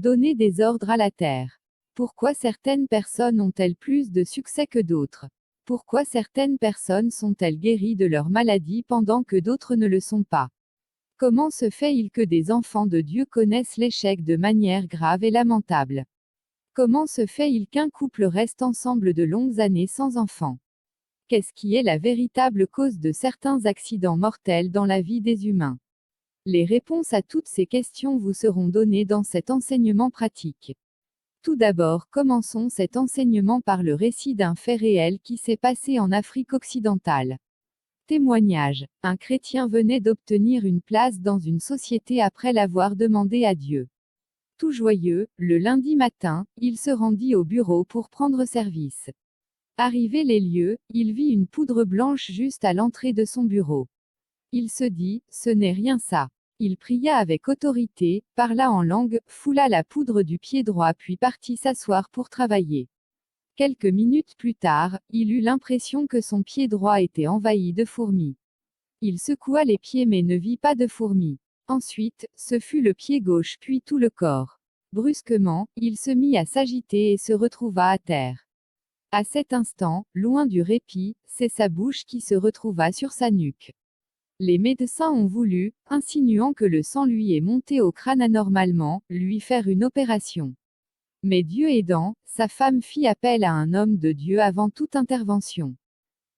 Donner des ordres à la terre. Pourquoi certaines personnes ont-elles plus de succès que d'autres? Pourquoi certaines personnes sont-elles guéries de leur maladie pendant que d'autres ne le sont pas? Comment se fait-il que des enfants de Dieu connaissent l'échec de manière grave et lamentable? Comment se fait-il qu'un couple reste ensemble de longues années sans enfants? Qu'est-ce qui est la véritable cause de certains accidents mortels dans la vie des humains? Les réponses à toutes ces questions vous seront données dans cet enseignement pratique. Tout d'abord, commençons cet enseignement par le récit d'un fait réel qui s'est passé en Afrique occidentale. Témoignage. Un chrétien venait d'obtenir une place dans une société après l'avoir demandé à Dieu. Tout joyeux, le lundi matin, il se rendit au bureau pour prendre service. Arrivé les lieux, il vit une poudre blanche juste à l'entrée de son bureau. Il se dit, ce n'est rien ça. Il pria avec autorité, parla en langue, foula la poudre du pied droit puis partit s'asseoir pour travailler. Quelques minutes plus tard, il eut l'impression que son pied droit était envahi de fourmis. Il secoua les pieds mais ne vit pas de fourmis. Ensuite, ce fut le pied gauche puis tout le corps. Brusquement, il se mit à s'agiter et se retrouva à terre. À cet instant, loin du répit, c'est sa bouche qui se retrouva sur sa nuque. Les médecins ont voulu, insinuant que le sang lui est monté au crâne anormalement, lui faire une opération. Mais Dieu aidant, sa femme fit appel à un homme de Dieu avant toute intervention.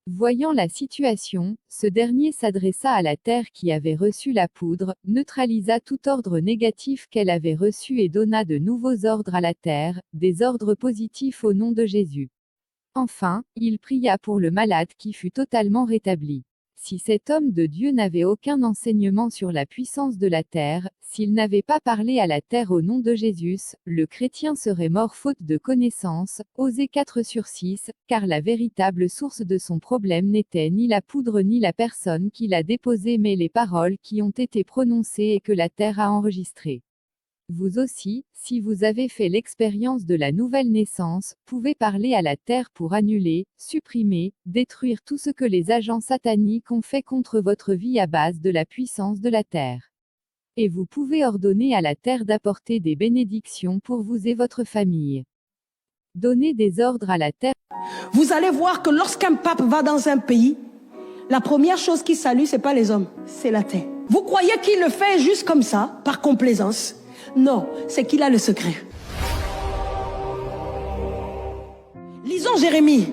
Voyant la situation, ce dernier s'adressa à la terre qui avait reçu la poudre, neutralisa tout ordre négatif qu'elle avait reçu et donna de nouveaux ordres à la terre, des ordres positifs au nom de Jésus. Enfin, il pria pour le malade qui fut totalement rétabli. Si cet homme de Dieu n'avait aucun enseignement sur la puissance de la terre, s'il n'avait pas parlé à la terre au nom de Jésus, le chrétien serait mort faute de connaissance, Osée 4/6, car la véritable source de son problème n'était ni la poudre ni la personne qui l'a déposée mais les paroles qui ont été prononcées et que la terre a enregistrées. Vous aussi, si vous avez fait l'expérience de la nouvelle naissance, pouvez parler à la terre pour annuler, supprimer, détruire tout ce que les agents sataniques ont fait contre votre vie à base de la puissance de la terre. Et vous pouvez ordonner à la terre d'apporter des bénédictions pour vous et votre famille. Donnez des ordres à la terre. Vous allez voir que lorsqu'un pape va dans un pays, la première chose qu'il salue, c'est pas les hommes, c'est la terre. Vous croyez qu'il le fait juste comme ça, par complaisance? Non, c'est qu'il a le secret. Lisons Jérémie.